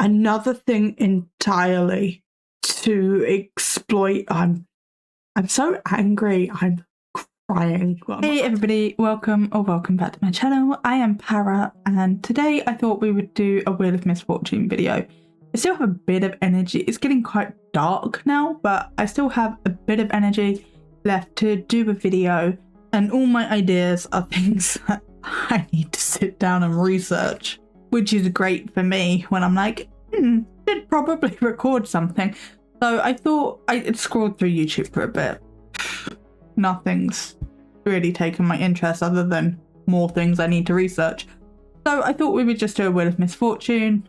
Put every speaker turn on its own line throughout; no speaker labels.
another thing entirely to exploit. I'm so angry. I'm crying. Well,
hey everybody, welcome back to my channel. I am Para, and today I thought we would do a Wheel of Misfortune video. I still have a bit of energy. It's getting quite dark now, but I still have a bit of energy left to do a video, and all my ideas are things that I need to sit down and research, which is great for me when I'm like, should probably record something. So I thought I'd scrolled through YouTube for a bit. Nothing's really taken my interest other than more things I need to research. So I thought we would just do a Wheel of Misfortune.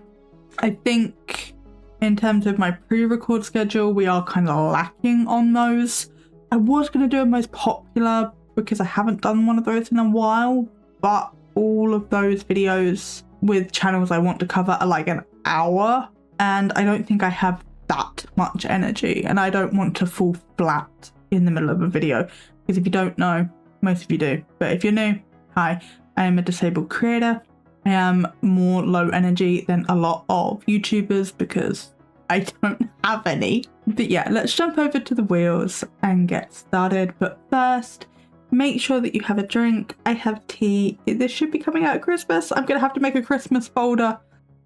I think in terms of my pre-record schedule, we are kind of lacking on those. I was going to do a most popular because I haven't done one of those in a while, but all of those videos with channels I want to cover are like an hour, and I don't think I have that much energy, and I don't want to fall flat in the middle of a video, because if you don't know, most of you do, but if you're new, hi, I am a disabled creator. I am more low energy than a lot of YouTubers because I don't have any. But yeah, let's jump over to the wheels and get started. But first, make sure that you have a drink. I have tea. This should be coming out at Christmas. I'm gonna have to make a Christmas folder.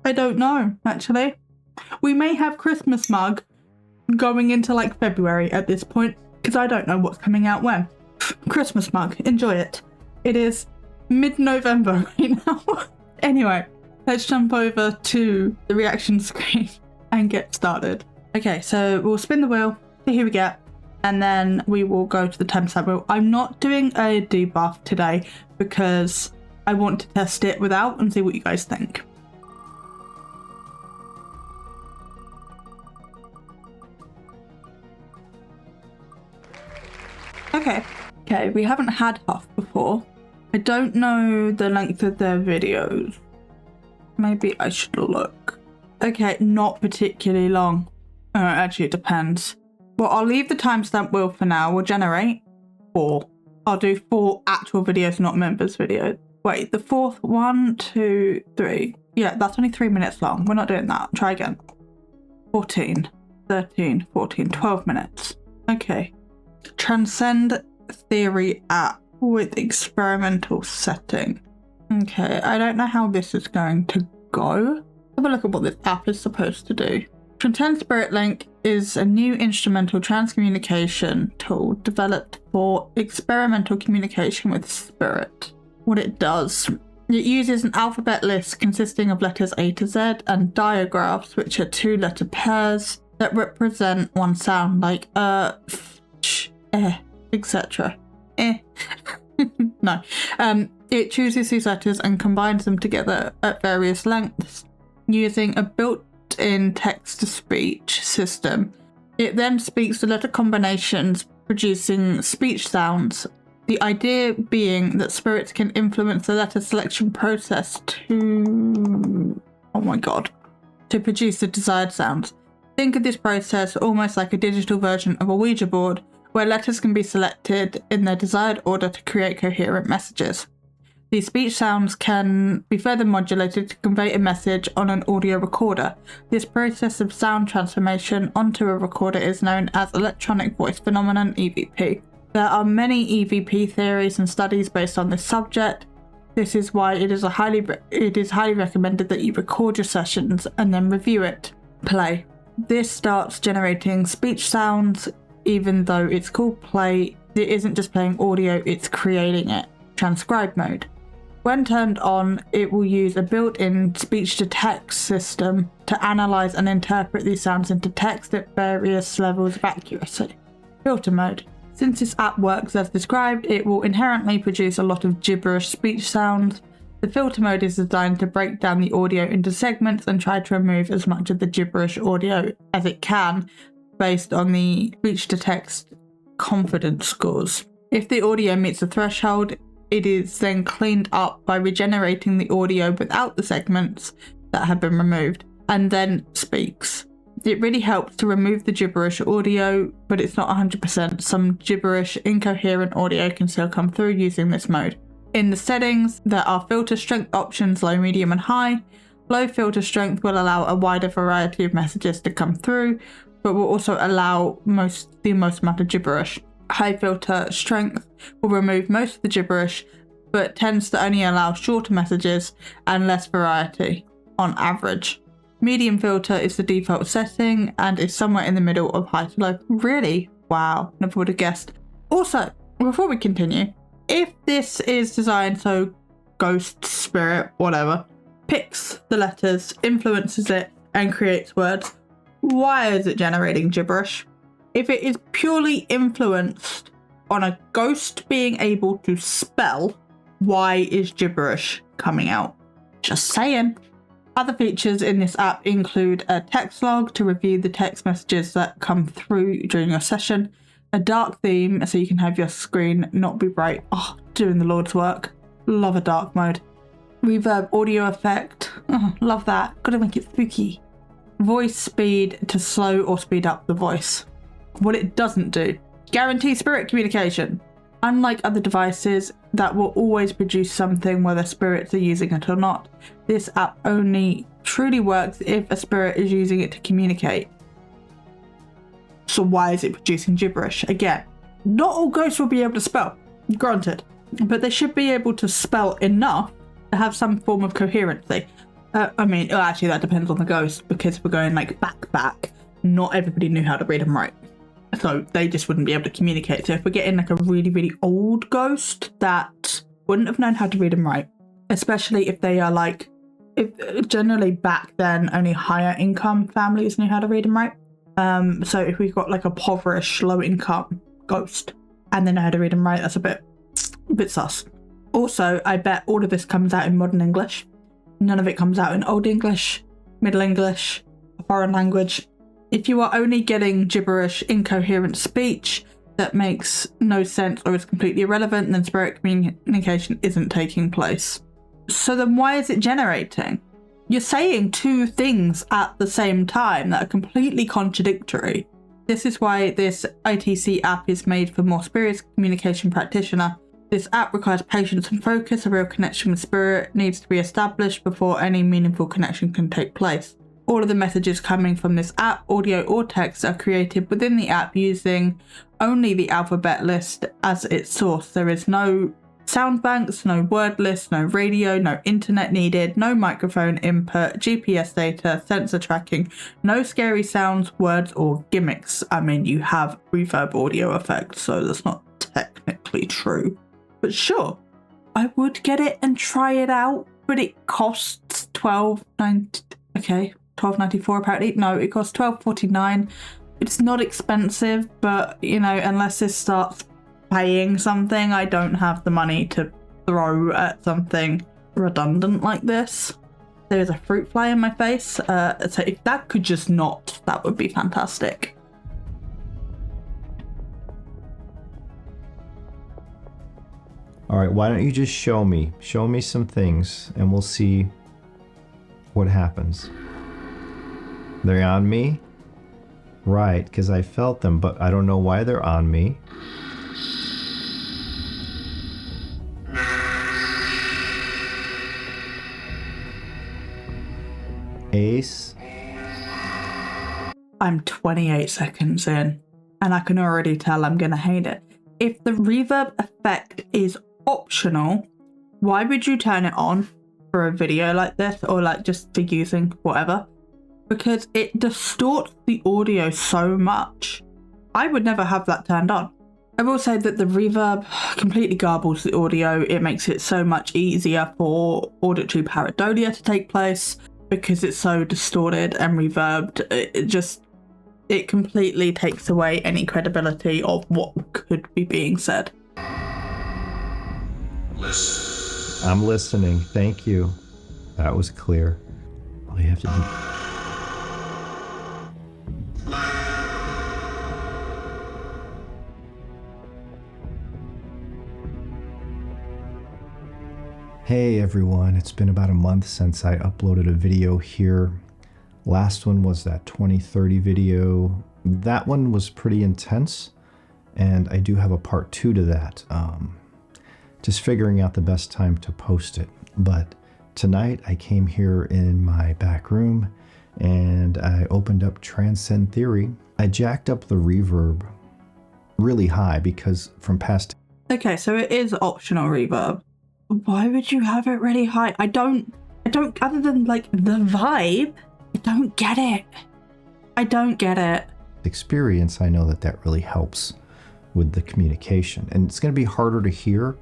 I don't know, actually. We may have Christmas mug going into like February at this point, because I don't know what's coming out when. Christmas mug, enjoy it. It is mid-November right now. Anyway, let's jump over to the reaction screen and get started. Okay, so we'll spin the wheel, see who we get, and then we will go to the 10% wheel. I'm not doing a debuff today because I want to test it without and see what you guys think. Okay, we haven't had Huff before. I don't know the length of their videos. Maybe I should look. Okay, not particularly long. Actually, it depends. Well, I'll leave the timestamp wheel for now. We'll generate 4. I'll do 4 actual videos, not members' videos. Wait, the fourth, 1, 2, 3. Yeah, that's only 3 minutes long. We're not doing that. Try again. 14, 13, 14, 12 minutes. Okay. Transcend theory app with experimental setting. Okay, I don't know how this is going to go. Have a look at what this app is supposed to do. Transcend Spirit Link is a new instrumental transcommunication tool developed for experimental communication with spirit. What it does, it uses an alphabet list consisting of letters A to Z and diagraphs, which are 2-letter pairs that represent one sound, like f, ch, etc. No. It chooses these letters and combines them together at various lengths using a built-in text-to-speech system. It then speaks the letter combinations, producing speech sounds. The idea being that spirits can influence the letter selection process to produce the desired sounds. Think of this process almost like a digital version of a Ouija board, where letters can be selected in their desired order to create coherent messages. These speech sounds can be further modulated to convey a message on an audio recorder. This process of sound transformation onto a recorder is known as electronic voice phenomenon, EVP. There are many EVP theories and studies based on this subject. This is why it is highly recommended that you record your sessions and then review it. Play. This starts generating speech sounds. Even though it's called play, it isn't just playing audio, it's creating it. Transcribe mode. When turned on, it will use a built-in speech-to-text system to analyze and interpret these sounds into text at various levels of accuracy. Filter mode. Since this app works as described, it will inherently produce a lot of gibberish speech sounds. The filter mode is designed to break down the audio into segments and try to remove as much of the gibberish audio as it can, based on the speech-to-text confidence scores. If the audio meets the threshold, it is then cleaned up by regenerating the audio without the segments that have been removed, and then speaks. It really helps to remove the gibberish audio, but it's not 100%. Some gibberish, incoherent audio can still come through using this mode. In the settings, there are filter strength options, low, medium and high. Low filter strength will allow a wider variety of messages to come through, but will also allow the most amount of gibberish. High filter strength will remove most of the gibberish, but tends to only allow shorter messages and less variety on average. Medium filter is the default setting and is somewhere in the middle of high to low. Really? Wow, never would have guessed. Also, before we continue, if this is designed so ghost, spirit, whatever, picks the letters, influences it, and creates words, why is it generating gibberish? If it is purely influenced on a ghost being able to spell, why is gibberish coming out? Just saying. Other features in this app include a text log to review the text messages that come through during your session, a dark theme so you can have your screen not be bright. Oh, doing the Lord's work. Love a dark mode. Reverb audio effect. Oh, love that. Gotta make it spooky. Voice speed to slow or speed up the voice. What it doesn't do. Guarantee spirit communication. Unlike other devices that will always produce something whether spirits are using it or not, this app only truly works if a spirit is using it to communicate. So why is it producing gibberish? Again, not all ghosts will be able to spell, granted, but they should be able to spell enough to have some form of coherency. Actually that depends on the ghost, because if we're going like back, not everybody knew how to read and write. So they just wouldn't be able to communicate. So if we're getting like a really, really old ghost that wouldn't have known how to read and write, especially if they are like, generally back then only higher income families knew how to read and write. So if we've got like a impoverished, low income ghost and they know how to read and write, that's a bit sus. Also, I bet all of this comes out in modern English. None of it comes out in Old English, Middle English, a foreign language. If you are only getting gibberish, incoherent speech that makes no sense or is completely irrelevant, then spirit communication isn't taking place. So then why is it generating? You're saying two things at the same time that are completely contradictory. This is why this ITC app is made for more serious communication practitioner. This app requires patience and focus. A real connection with spirit needs to be established before any meaningful connection can take place. All of the messages coming from this app, audio or text, are created within the app using only the alphabet list as its source. There is no sound banks, no word list, no radio, no internet needed, no microphone input, GPS data, sensor tracking, no scary sounds, words or gimmicks. I mean, you have reverb audio effects, so that's not technically true. But sure, I would get it and try it out, but it costs $12.90. Okay. $12.94 apparently. No, it costs $12.49. It's not expensive, but you know, unless this starts paying something, I don't have the money to throw at something redundant like this. There's a fruit fly in my face, so if that could just not, that would be fantastic.
All right, why don't you just show me some things and we'll see what happens. They're on me? Right, because I felt them, but I don't know why they're on me. Ace.
I'm 28 seconds in, and I can already tell I'm gonna hate it. If the reverb effect is optional, why would you turn it on for a video like this, or like just for using whatever? Because it distorts the audio so much. I would never have that turned on. I will say that the reverb completely garbles the audio. It makes it so much easier for auditory pareidolia to take place because it's so distorted and reverbed. It completely takes away any credibility of what could be being said.
Listen. I'm listening. Thank you. That was clear. All you have to do. Hey everyone, it's been about a month since I uploaded a video here. Last one was that 2030 video. That one was pretty intense, and I do have a part 2 to that. Just figuring out the best time to post it. But Tonight I came here in my back room and I opened up Transcend Theory. I jacked up the reverb really high because from past...
Okay, so it is optional reverb. Why would you have it really high? I don't, other than like the vibe, I don't get it. I don't get it.
experience, I know that really helps with the communication. And it's going to be harder to hear,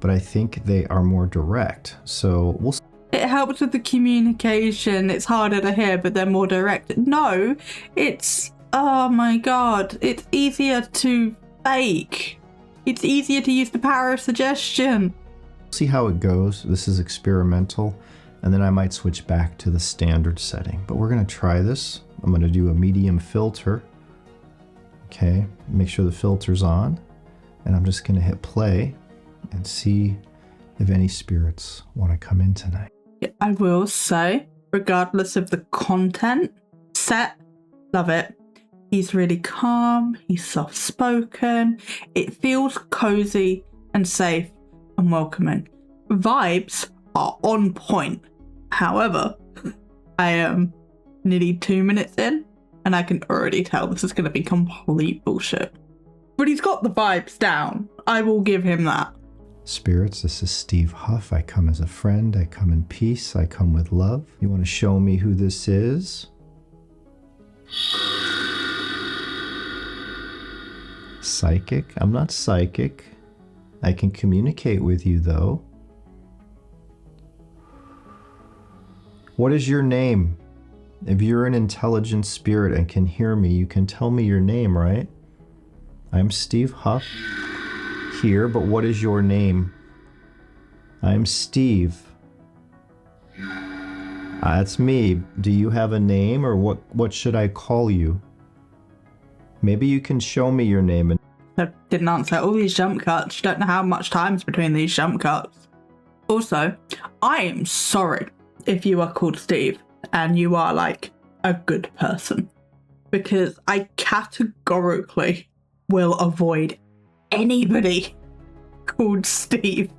but I think they are more direct. So we'll...
It helps with the communication. It's harder to hear, but they're more direct. No, it's, oh my God, it's easier to fake. It's easier to use the power of suggestion.
see how it goes. This is experimental, and then I might switch back to the standard setting. But we're going to try this. I'm going to do a medium filter. Okay, make sure the filter's on, and I'm just going to hit play and see if any spirits want to come in tonight.
I will say, regardless of the content, set, love it. He's really calm, he's soft-spoken, it feels cozy and safe and welcoming. Vibes are on point. However, I am nearly 2 minutes in and I can already tell this is going to be complete bullshit. But he's got the vibes down. I will give him that.
Spirits, this is Steve Huff. I come as a friend. I come in peace. I come with love. You want to show me who this is? Psychic? I'm not psychic. I can communicate with you, though. What is your name? If you're an intelligent spirit and can hear me, you can tell me your name, right? I'm Steve Huff here, but what is your name? I'm Steve. That's me. Do you have a name, or what should I call you? Maybe you can show me your name.
I didn't answer all these jump cuts. You don't know how much time's between these jump cuts. Also, I am sorry if you are called Steve and you are like a good person, because I categorically will avoid anybody called Steve,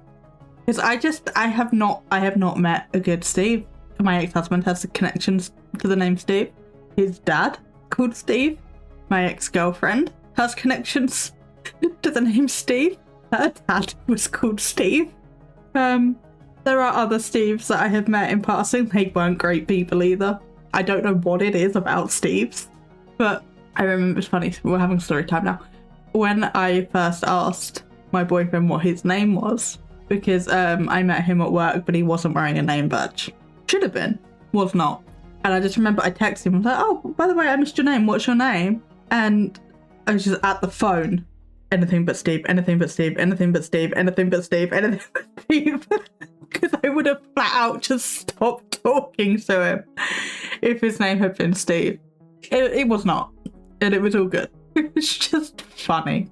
because I have not met a good Steve. My ex-husband has connections to the name Steve. His dad called Steve. My ex-girlfriend has connections to the name Steve. Her dad was called Steve. There are other Steves that I have met in passing. They weren't great people either. I don't know what it is about Steves, but I remember, it's funny, we're having story time now. When I first asked my boyfriend what his name was, because I met him at work, but he wasn't wearing a name badge. Should have been, was not. And I just remember I texted him, I was like, oh, by the way, I missed your name, what's your name? And I was just at the phone, anything but Steve, anything but Steve, anything but Steve, anything but Steve, anything but Steve. Because I would have flat out just stopped talking to him if his name had been Steve. It was not, and it was all good. It was just funny.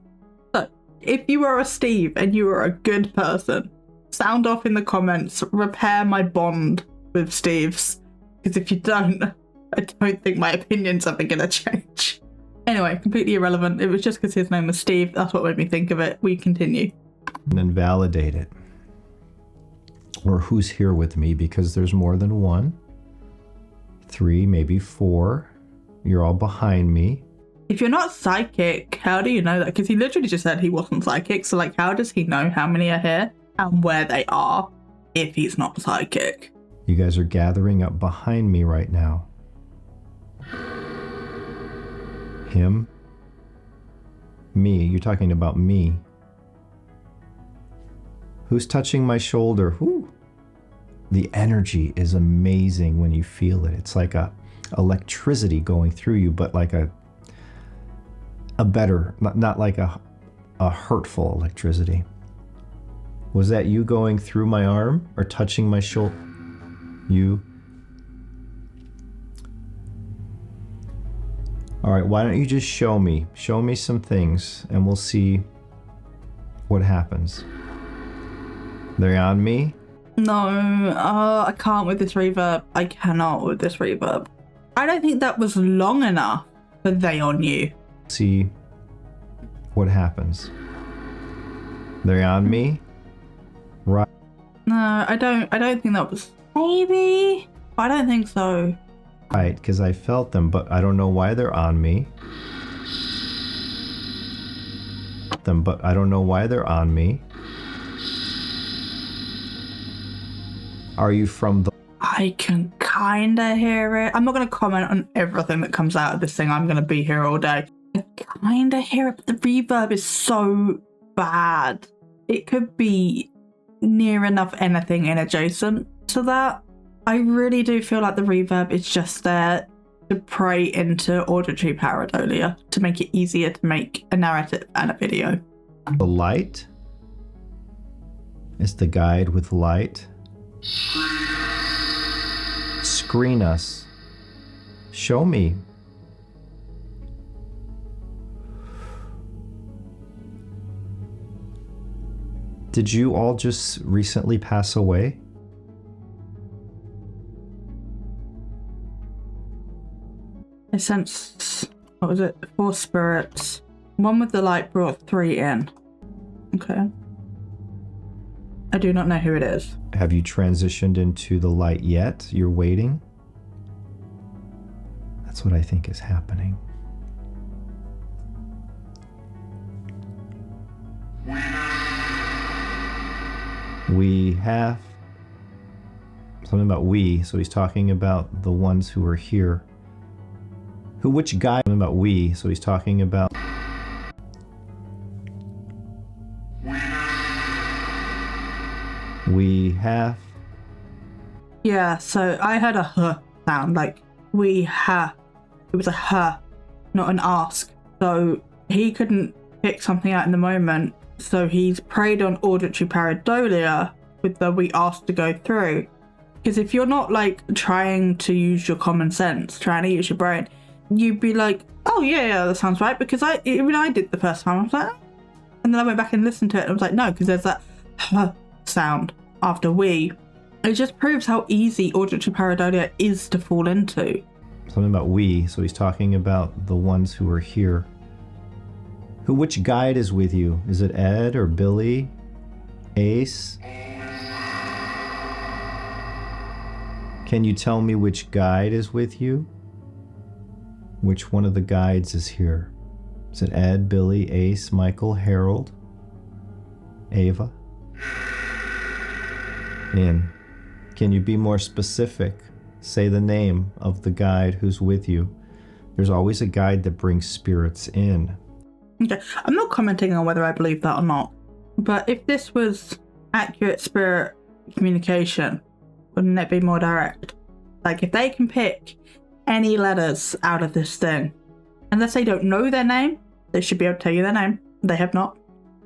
So, if you are a Steve and you are a good person, sound off in the comments, repair my bond with Steves. Because if you don't, I don't think my opinion's ever going to change. Anyway, completely irrelevant. It was just because his name was Steve. That's what made me think of it. We continue.
And then validate it. Or who's here with me, because there's more than 1, 3, maybe 4. You're all behind me.
If you're not psychic, how do you know that? Because he literally just said he wasn't psychic. So like, how does he know how many are here and where they are if he's not psychic?
You guys are gathering up behind me right now. Him. Me. You're talking about me. Who's touching my shoulder? Whew. The energy is amazing when you feel it. It's like a electricity going through you, but like a better, not like a hurtful electricity. Was that you going through my arm or touching my shoulder? You. All right, why don't you just show me some things and we'll see what happens. They're on me?
No, I can't with this reverb. I cannot with this reverb. I don't think that was long enough for they on you.
See what happens. They're on me? Right.
No, I don't think that was Maybe? I don't think so.
Right, because I felt them, but I don't know why they're on me. But I don't know why they're on me. Are you from the...
I can kind of hear it. I'm not going to comment on everything that comes out of this thing. I'm going to be here all day. I kind of hear it, but the reverb is so bad. It could be near enough anything in adjacent to that. I really do feel like the reverb is just there to prey into auditory pareidolia, to make it easier to make a narrative and a video.
The light? It's the guide with light. Screen us. Show me. Did you all just recently pass away?
I sense, what was it? 4 spirits. One with the light brought 3 in. Okay. I do not know who it is.
Have you transitioned into the light yet? You're waiting? That's what I think is happening. We have something about we, so he's talking about the ones who are here. Which guy? Something about we, so he's talking about. We have.
Yeah, so I heard a huh sound, like we ha. It was a huh, not an ask. So he couldn't pick something out in the moment, so he's preyed on auditory pareidolia with the we asked to go through. Because if you're not like trying to use your common sense, trying to use your brain, you'd be like, oh yeah, that sounds right. Because I did the first time, I was like, oh. And then I went back and listened to it and I was like, no, because there's that huh sound after we. It just proves how easy auditory pareidolia is to fall into.
Something about we, so he's talking about the ones who are here. Which guide is with you? Is it Ed or Billy? Ace? Can you tell me which guide is with you? Which one of the guides is here? Is it Ed, Billy, Ace, Michael, Harold, Ava? In. Can you be more specific? Say the name of the guide who's with you. There's always a guide that brings spirits in.
Okay, I'm not commenting on whether I believe that or not, but if this was accurate spirit communication, wouldn't it be more direct? Like, if they can pick any letters out of this thing, unless they don't know their name, they should be able to tell you their name. They have not.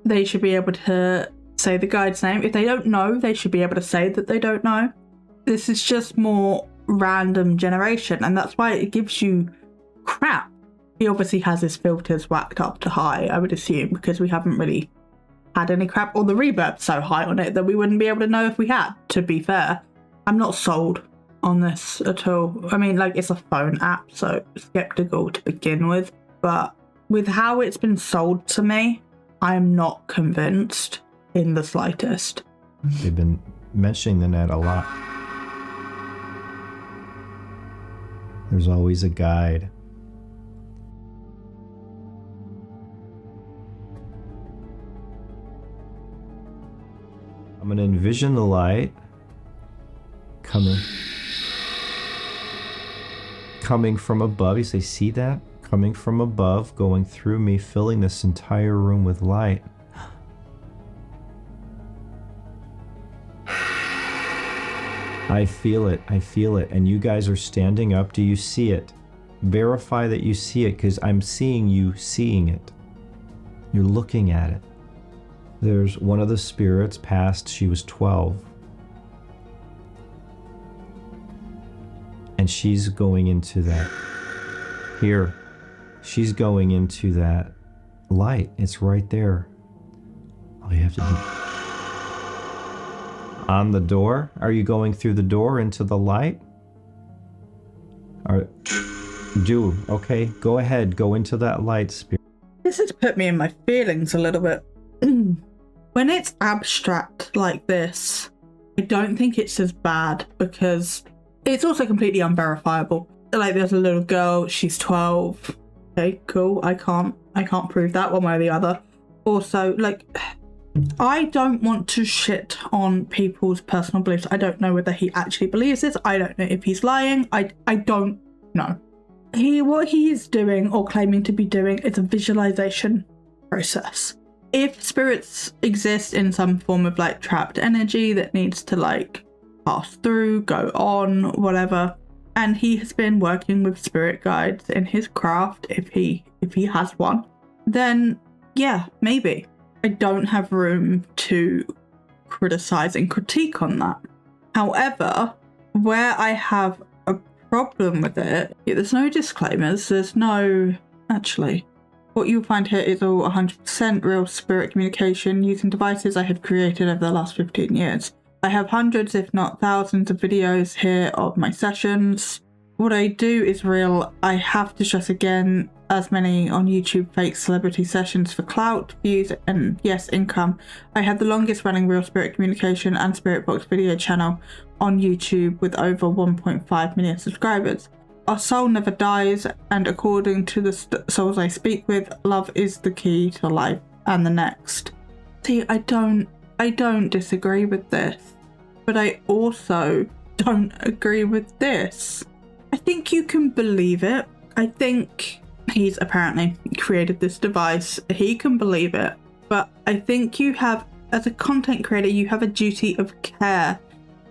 They should be able to say the guide's name. If they don't know, they should be able to say that they don't know. This is just more random generation, and that's why it gives you crap. He obviously has his filters whacked up to high, I would assume, because we haven't really had any crap, or the reverb's so high on it that we wouldn't be able to know if we had, to be fair. I'm not sold on this at all. I mean, like, it's a phone app, so skeptical to begin with, but with how it's been sold to me, I'm not convinced in the slightest.
They've been mentioning the net a lot. There's always a guide. I'm going to envision the light coming from above. You say, see that? Coming from above, going through me, filling this entire room with light. I feel it. I feel it. And you guys are standing up. Do you see it? Verify that you see it, because I'm seeing you seeing it. You're looking at it. There's one of the spirits passed. She was 12. And she's going into that. Here. She's going into that light. It's right there. All you have to do. On the door? Are you going through the door into the light? Okay, go ahead. Go into that light, spirit.
This has put me in my feelings a little bit. When it's abstract like this, I don't think it's as bad because it's also completely unverifiable. Like, there's a little girl, she's 12. Okay, cool. I can't prove that one way or the other. Also, like, I don't want to shit on people's personal beliefs. I don't know whether he actually believes this. I don't know if he's lying. I don't know. What he is doing or claiming to be doing is a visualization process. If spirits exist in some form of like trapped energy that needs to like pass through, go on, whatever, and he has been working with spirit guides in his craft, if he has one, then yeah, maybe. I don't have room to criticize and critique on that. However, where I have a problem with it, there's no disclaimers, there's no... Actually, what you'll find here is all 100% real spirit communication using devices I have created over the last 15 years. I have hundreds, if not thousands, of videos here of my sessions. What I do is real. I have to stress again, as many on YouTube fake celebrity sessions for clout, views, and yes, income. I have the longest running real spirit communication and spirit box video channel on YouTube with over 1.5 million subscribers. Our soul never dies, and according to the souls I speak with, love is the key to life and the next. See, I don't disagree with this, but I also don't agree with this. I think you can believe it. I think he's apparently created this device. He can believe it, but I think you have, as a content creator, you have a duty of care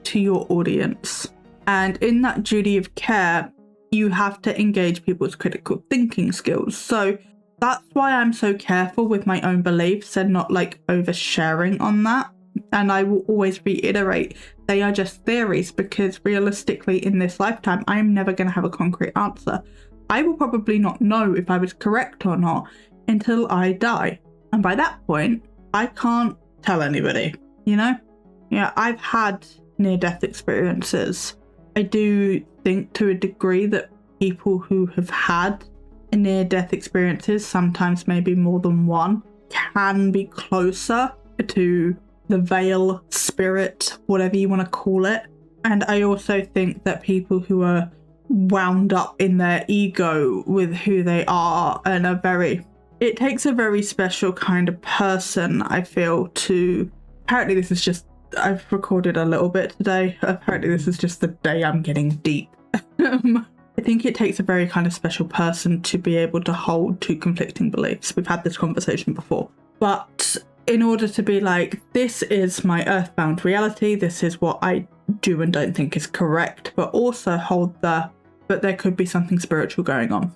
to your audience. And in that duty of care, you have to engage people's critical thinking skills. So that's why I'm so careful with my own beliefs and not like oversharing on that. And I will always reiterate, they are just theories, because realistically in this lifetime, I'm never going to have a concrete answer. I will probably not know if I was correct or not until I die. And by that point, I can't tell anybody, you know? Yeah, I've had near-death experiences. I do think to a degree that people who have had near-death experiences, sometimes maybe more than one, can be closer to the veil, spirit, whatever you want to call it. And I also think that people who are wound up in their ego with who they are and it takes a very special kind of person, I feel, to... Apparently this is just... I've recorded a little bit today. Apparently this is just the day I'm getting deep. I think it takes a very kind of special person to be able to hold two conflicting beliefs. We've had this conversation before. But in order to be like, this is my earthbound reality, this is what I do and don't think is correct, but also hold but there could be something spiritual going on.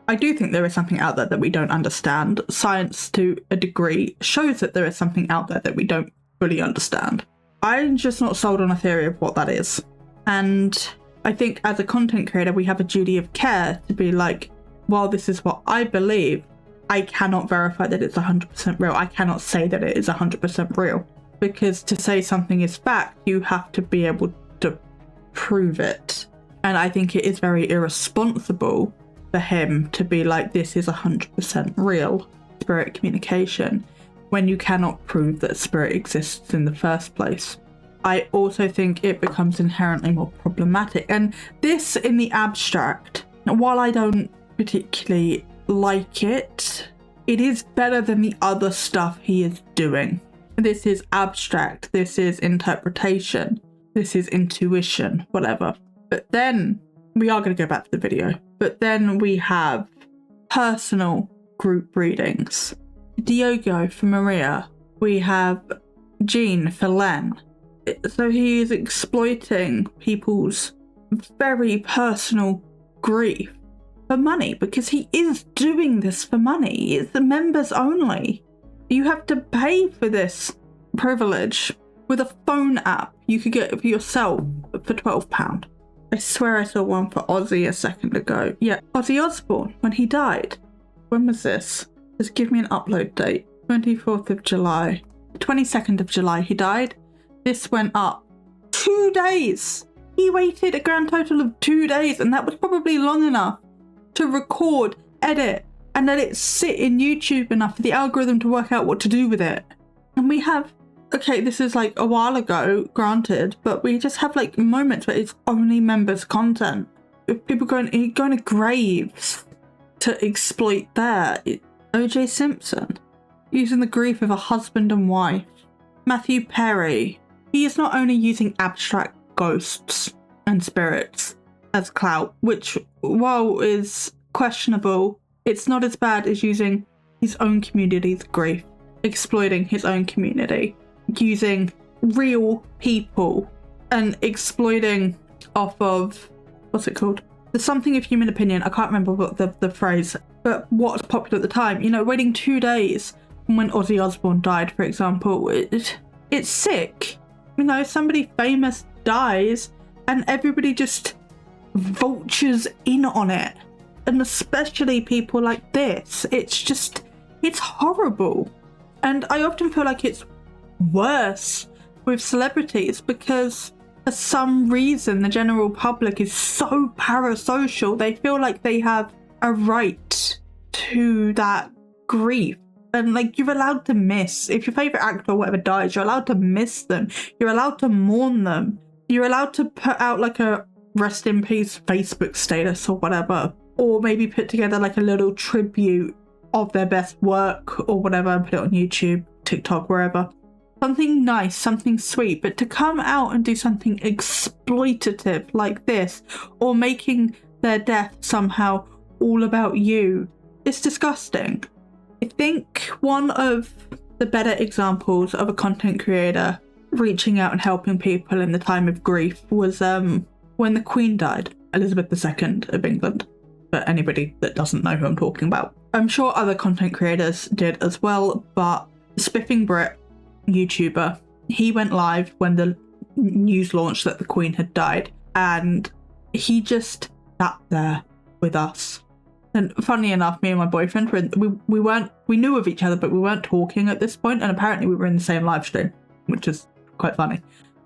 I do think there is something out there that we don't understand. Science, to a degree, shows that there is something out there that we don't fully understand. I'm just not sold on a theory of what that is. And I think as a content creator, we have a duty of care to be like, well, this is what I believe. I cannot verify that it's 100% real. I cannot say that it is 100% real. Because to say something is fact, you have to be able to prove it. And I think it is very irresponsible for him to be like, this is 100% real spirit communication, when you cannot prove that spirit exists in the first place. I also think it becomes inherently more problematic. And this in the abstract, while I don't particularly like it, it is better than the other stuff he is doing. This is abstract, this is interpretation, this is intuition, whatever. But then, we are going to go back to the video, but then we have personal group readings. Diogo for Maria, we have Jean for Len. So he is exploiting people's very personal grief for money, because he is doing this for money. It's the members only. You have to pay for this privilege with a phone app you could get for yourself for £12. I swear I saw one for Ozzy a second ago. Yeah, Ozzy Osbourne, when he died. When was this? Just give me an upload date. 24th of July. 22nd of July he died. This went up 2 days. He waited a grand total of 2 days, and that was probably long enough to record, edit, and let it sit in YouTube enough for the algorithm to work out what to do with it. And we have okay, this is like a while ago, granted, but we just have like moments where it's only members content. If people going to graves to exploit there. O.J. Simpson, using the grief of a husband and wife. Matthew Perry, he is not only using abstract ghosts and spirits as clout, which, while is questionable, it's not as bad as using his own community's grief, exploiting his own community, using real people and exploiting off of, what's it called? The something of human opinion. I can't remember what the phrase, but what's popular at the time. You know, waiting 2 days from when Ozzy Osbourne died, for example. It's sick. You know, somebody famous dies and everybody just vultures in on it. And especially people like this. It's horrible. And I often feel like it's worse with celebrities because for some reason the general public is so parasocial. They feel like they have a right to that grief. And like, you're allowed to miss. If your favourite actor or whatever dies, you're allowed to miss them. You're allowed to mourn them. You're allowed to put out like a rest in peace Facebook status or whatever. Or maybe put together like a little tribute of their best work or whatever and put it on YouTube, TikTok, wherever. Something nice, something sweet. But to come out and do something exploitative like this, or making their death somehow all about you, it's disgusting. I think one of the better examples of a content creator reaching out and helping people in the time of grief was when the Queen died, Elizabeth II of England. For anybody that doesn't know who I'm talking about. I'm sure other content creators did as well, but Spiffing Brit, YouTuber, he went live when the news launched that the Queen had died, and he just sat there with us. And funny enough, me and my boyfriend we knew of each other, but we weren't talking at this point, and apparently we were in the same live stream, which is quite funny.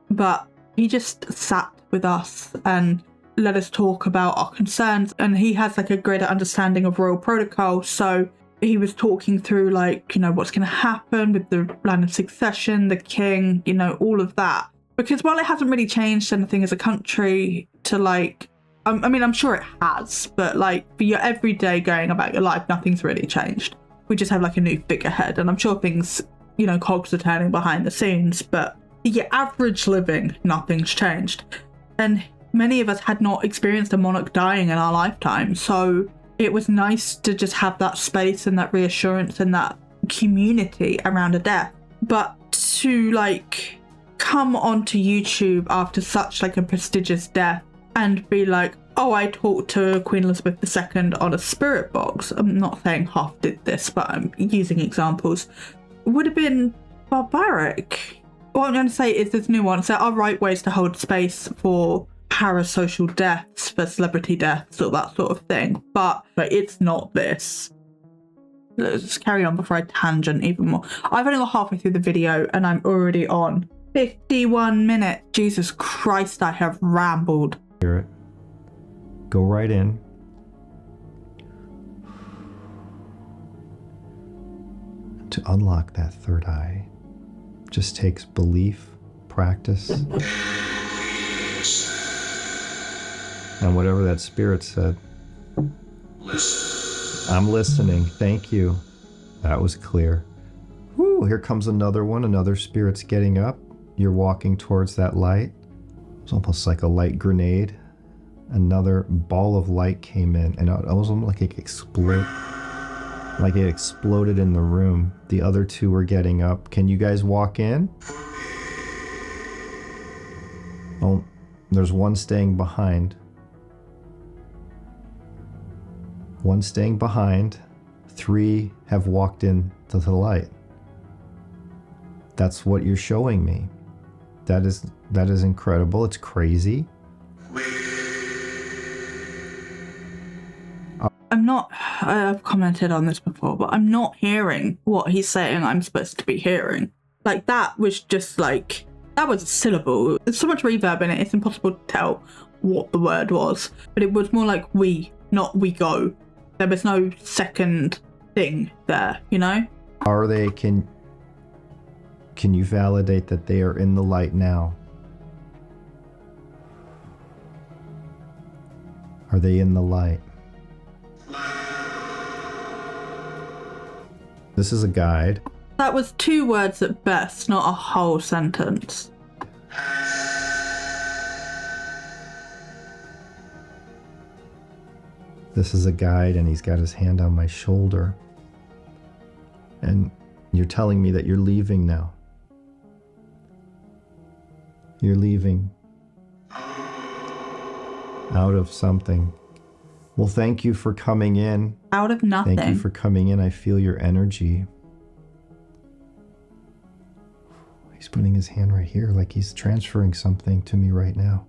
But he just sat with us and let us talk about our concerns, and he has like a greater understanding of royal protocol, so he was talking through like, you know, what's going to happen with the line of succession, the king, you know, all of that. Because while it hasn't really changed anything as a country to like, I mean, I'm sure it has, but like for your everyday going about your life, nothing's really changed. We just have like a new figurehead, and I'm sure things, you know, cogs are turning behind the scenes, but for your average living, nothing's changed. And many of us had not experienced a monarch dying in our lifetime, so it was nice to just have that space and that reassurance and that community around a death. But to like come onto YouTube after such like a prestigious death and be like, oh, I talked to Queen Elizabeth II on a spirit box. I'm not saying Huff did this, but I'm using examples. Would have been barbaric. What I'm going to say is there's nuance. There are right ways to hold space for parasocial deaths, for celebrity deaths, or that sort of thing, but it's not this. Let's just carry on before I tangent even more. I've only got halfway through the video and I'm already on 51 minutes. Jesus Christ, I have rambled.
Hear it. Go right in. To unlock that third eye just takes belief, practice, and whatever that spirit said. I'm listening. Thank you. That was clear. Woo, here comes another one. Another spirit's getting up. You're walking towards that light. It's almost like a light grenade. Another ball of light came in, and it was almost like it exploded. Like it exploded in the room. The other two were getting up. Can you guys walk in? Oh, there's one staying behind. One staying behind. 3 have walked into the light. That's what you're showing me. That is incredible. It's crazy.
I've commented on this before, but I'm not hearing what he's saying I'm supposed to be hearing. Like, that was just like, that was a syllable. There's so much reverb in it, it's impossible to tell what the word was. But it was more like we, not we go. There was no second thing there, you know?
Are they, can Can you validate that they are in the light now? Are they in the light? This is a guide.
That was 2 words at best, not a whole sentence.
This is a guide, and he's got his hand on my shoulder. And you're telling me that you're leaving now. You're leaving. Out of something. Well, thank you for coming in.
Out of nothing.
Thank you for coming in. I feel your energy. He's putting his hand right here, like he's transferring something to me right now.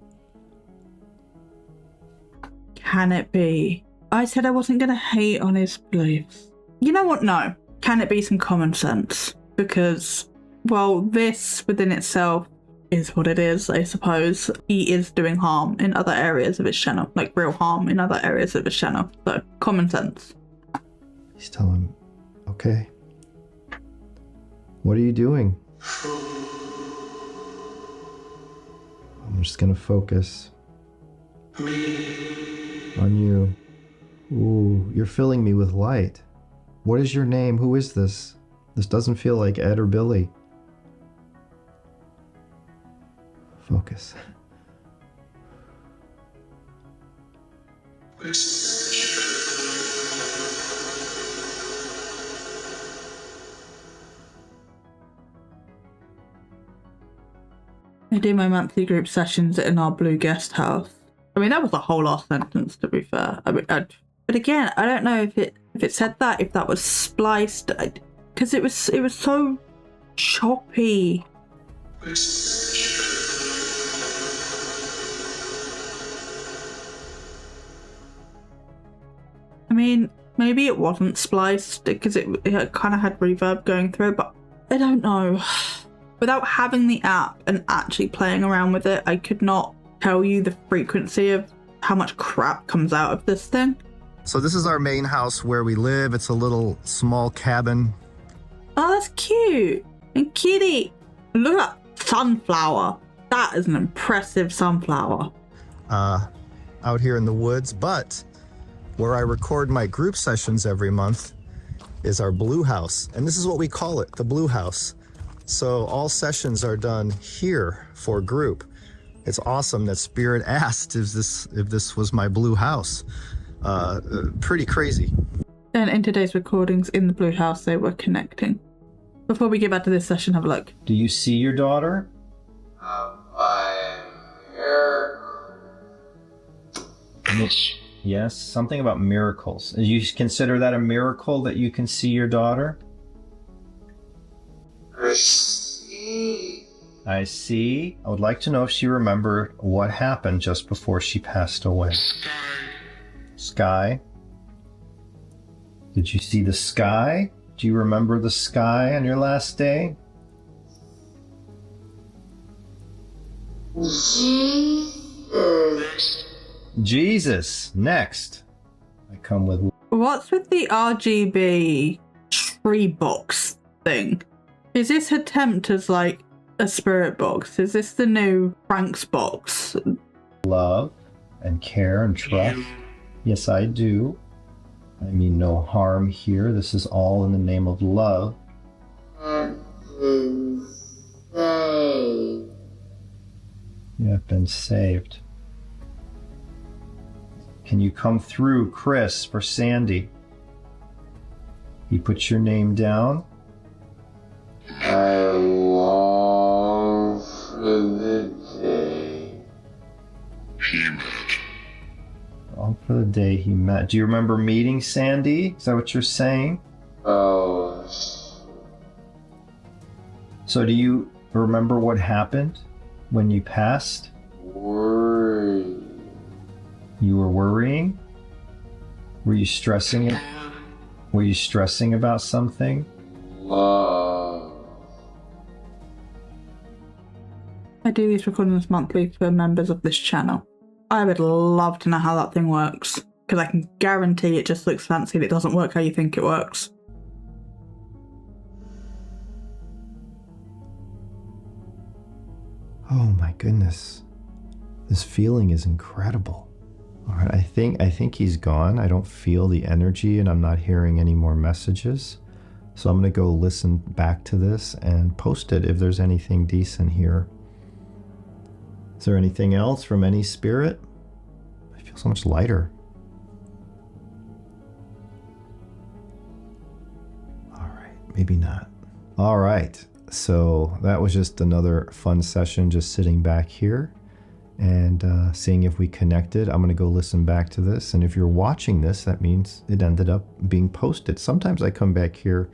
Can it be? I said I wasn't going to hate on his beliefs. You know what? No. Can it be some common sense? Because, well, this within itself is what it is, I suppose. He is doing harm in other areas of his channel, like real harm in other areas of his channel. So, common sense.
He's telling him, okay. What are you doing? I'm just gonna focus on you. Ooh, you're filling me with light. What is your name? Who is this? This doesn't feel like Ed or Billy. Focus.
I do my monthly group sessions in our blue guest house. I mean, that was a whole last sentence, to be fair. I mean, but again, I don't know if it said that, if that was spliced, because it was so choppy. I mean, maybe it wasn't spliced because it kind of had reverb going through it, but I don't know. Without having the app and actually playing around with it, I could not tell you the frequency of how much crap comes out of this thing.
So this is our main house where we live. It's a little small cabin.
Oh, that's cute. And kitty. Look at that sunflower. That is an impressive sunflower.
Out here in the woods, but where I record my group sessions every month is our blue house. And this is what we call it, the blue house. So all sessions are done here for group. It's awesome that Spirit asked if this was my blue house. Pretty crazy.
And in today's recordings in the blue house, they were connecting. Before we get back to this session, have a look.
Do you see your daughter?
I am here.
Yes, something about miracles. Do you consider that a miracle that you can see your daughter? I see. I would like to know if she remembered what happened just before she passed away. Sky? Did you see the sky? Do you remember the sky on your last day? Jesus. Next. I come with...
What's with the RGB tree box thing? Is this attempt as like a spirit box? Is this the new Frank's box?
love and care and trust. Yes, I do. I mean no harm here. This is all in the name of love. You have been saved. Can you come through, Chris, for Sandy? You put your name down.
I long for the day he met.
All for the day he met. Do you remember meeting Sandy? Is that what you're saying?
Oh,
So do you remember what happened when you passed?
worry.
You were worrying? Were you stressing it? Were you stressing about something?
Love.
I do these recordings monthly for members of this channel. I would love to know how that thing works, because I can guarantee it just looks fancy and it doesn't work how you think it works.
Oh my goodness. This feeling is incredible. All right, I think he's gone. I don't feel the energy and I'm not hearing any more messages. So I'm going to go listen back to this and post it if there's anything decent here. Is there anything else from any spirit? I feel so much lighter. All right, maybe not. All right, so that was just another fun session, just sitting back here and seeing if we connected. I'm going to go listen back to this. And if you're watching this, that means it ended up being posted. Sometimes I come back here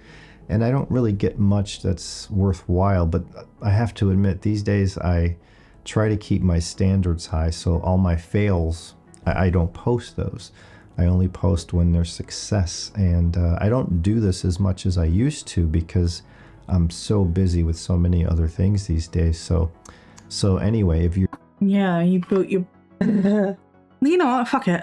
and I don't really get much that's worthwhile, but I have to admit these days I try to keep my standards high. So all my fails, I don't post those. I only post when there's success. And I don't do this as much as I used to because I'm so busy with so many other things these days. So anyway, if you...
Yeah, you built your... You know what? Fuck it.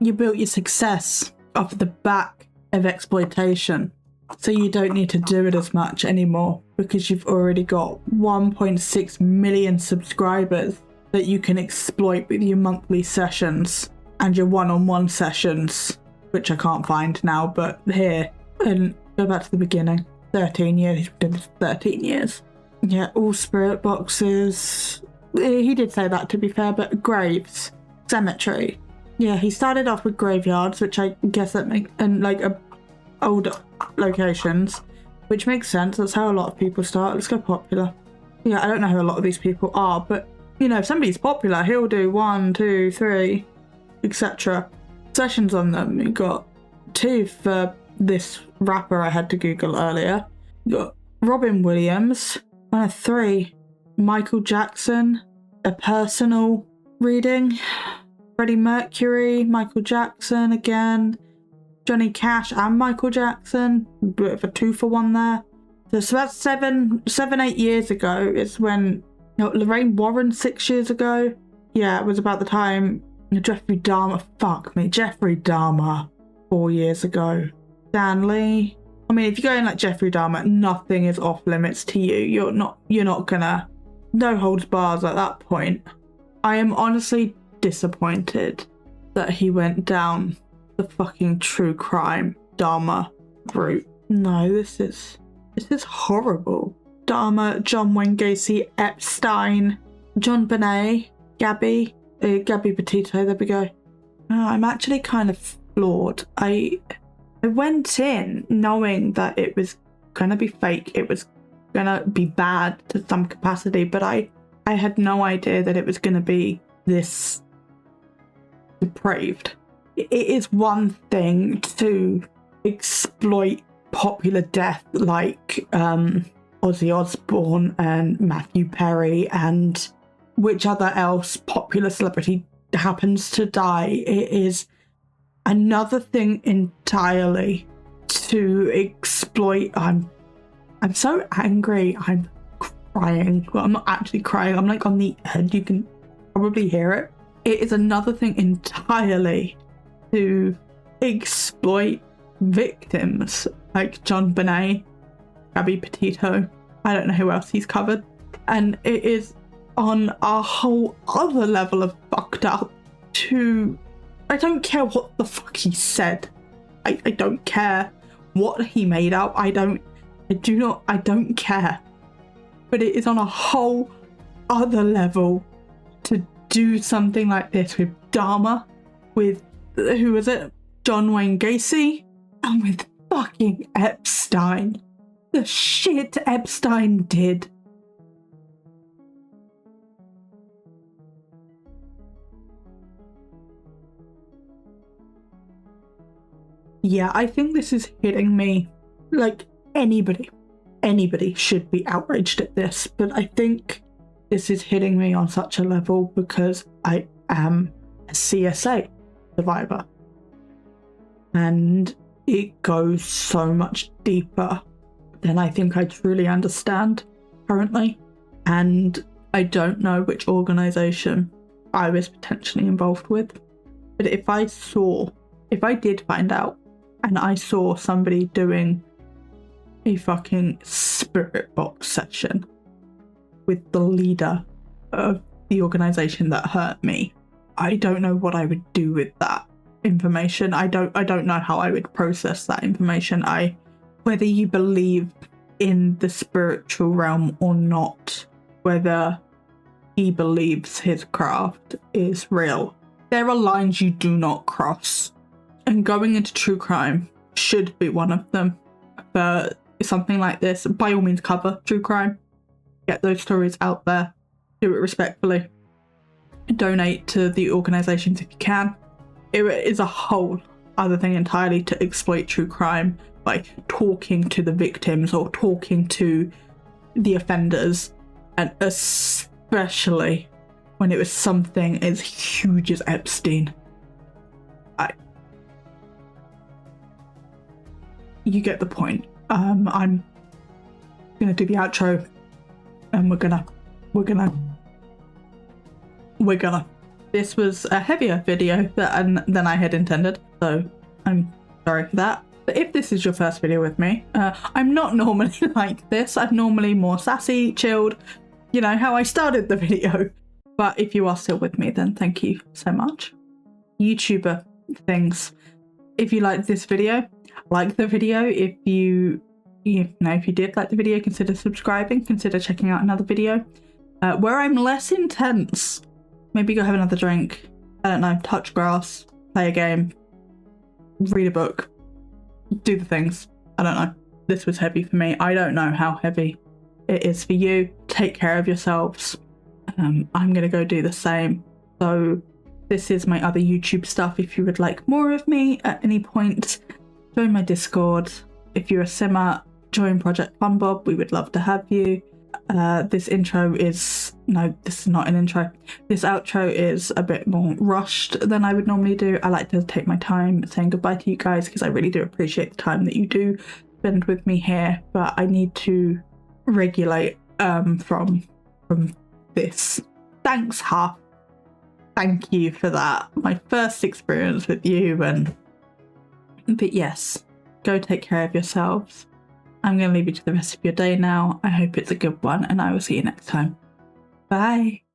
You built your success off the back of exploitation. So you don't need to do it as much anymore because you've already got 1.6 million subscribers that you can exploit with your monthly sessions and your one-on-one sessions, which I can't find now, but here. And go back to the beginning. 13 years. He's been doing this for 13 years. Yeah, all spirit boxes. He did say that, to be fair, but graves, cemetery. Yeah, he started off with graveyards, which I guess that make, and like older locations, which makes sense. That's how a lot of people start. Let's go popular. Yeah, I don't know who a lot of these people are, but you know, if somebody's popular, he'll do 1, 2, 3, etc. sessions on them. You got 2 for this rapper I had to Google earlier. You got Robin Williams. 3. Michael Jackson, a personal reading. Freddie Mercury, Michael Jackson again. Johnny Cash and Michael Jackson. Bit of a 2-for-1 there. So that's 8 years ago is when, you know, Lorraine Warren 6 years ago. Yeah, it was about the time Jeffrey Dahmer, Jeffrey Dahmer 4 years ago. Dan Lee. I mean, if you go in like Jeffrey Dahmer, nothing is off limits to you. You're not gonna, no holds bars at that point. I am honestly disappointed that he went down the fucking true crime Dahmer route. No, this is horrible. Dahmer, John Wayne Gacy, Epstein, John Bonet, Gabby Petito, there we go. I'm actually kind of flawed. I went in knowing that it was gonna be fake, it was gonna be bad to some capacity, but I had no idea that it was gonna be this depraved. It is one thing to exploit popular death like Ozzy Osbourne and Matthew Perry and which other else popular celebrity happens to die. It is another thing entirely to exploit. I'm so angry. I'm crying. Well, I'm not actually crying. I'm like on the edge. You can probably hear it. It is another thing entirely to exploit victims like John Bonet, Gabby Petito. I don't know who else he's covered. And it is on a whole other level of fucked up to... I don't care what the fuck he said. I don't care what he made up. I don't care. But it is on a whole other level to do something like this with Dahmer, with, who was it? John Wayne Gacy, and with fucking Epstein. The shit Epstein did. Yeah, I think this is hitting me like anybody should be outraged at this, but I think this is hitting me on such a level because I am a CSA survivor. And it goes so much deeper than I think I truly understand currently. And I don't know which organisation I was potentially involved with. But if I did find out and I saw somebody doing a fucking spirit box session with the leader
of the organisation that hurt me. I don't know what I would do with that information. I don't know how I would process that information. Whether you believe in the spiritual realm or not, whether he believes his craft is real, there are lines you do not cross. And going into true crime should be one of them. For something like this, by all means cover true crime. Get those stories out there. Do it respectfully. Donate to the organisations if you can. It is a whole other thing entirely to exploit true crime by talking to the victims or talking to the offenders, and especially when it was something as huge as Epstein. You get the point. I'm gonna do the outro, and we're gonna. This was a heavier video than I had intended, so I'm sorry for that. But if this is your first video with me, I'm not normally like this. I'm normally more sassy, chilled, you know, how I started the video. But if you are still with me, then thank you so much. YouTuber things. If you like this video, like the video. If you did like the video, consider subscribing, consider checking out another video where I'm less intense. Maybe go have another drink, I don't know, touch grass, play a game, read a book, do the things. I don't know. This was heavy for me. I don't know how heavy it is for you. Take care of yourselves. I'm gonna go do the same. So this is my other YouTube stuff. If you would like more of me at any point, join my Discord. If you're a simmer, join Project FunBob. We would love to have you. This intro is... No, this is not an intro. This outro is a bit more rushed than I would normally do. I like to take my time saying goodbye to you guys because I really do appreciate the time that you do spend with me here. But I need to regulate from this. Thanks, Huff. Thank you for that. My first experience with you, but yes, go take care of yourselves. I'm going to leave you to the rest of your day now. I hope it's a good one, and I will see you next time. Bye.